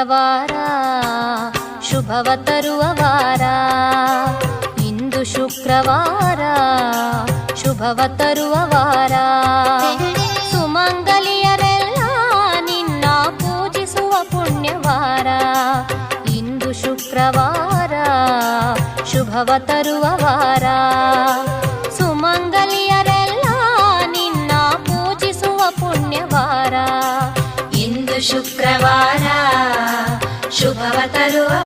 ಶುಕ್ರವಾರ ಶುಭವ ತರುವ ವಾರ. ಇಂದು ಶುಕ್ರವಾರ ಶುಭವ ತರುವ ವಾರ. ಸುಮಂಗಲಿಯರೆಲ್ಲ ನಿನ್ನ ಪೂಜಿಸುವ ಪುಣ್ಯವಾರ. ಇಂದು ಶುಕ್ರವಾರ ಶುಭವ ತರುವ ವಾರ. ಸುಮಂಗಲಿಯರೆಲ್ಲ ನಿನ್ನ ಪೂಜಿಸುವ ಪುಣ್ಯವಾರ. ಇಂದು ಶುಕ್ರವಾರ ಶುಭವ ತರುವ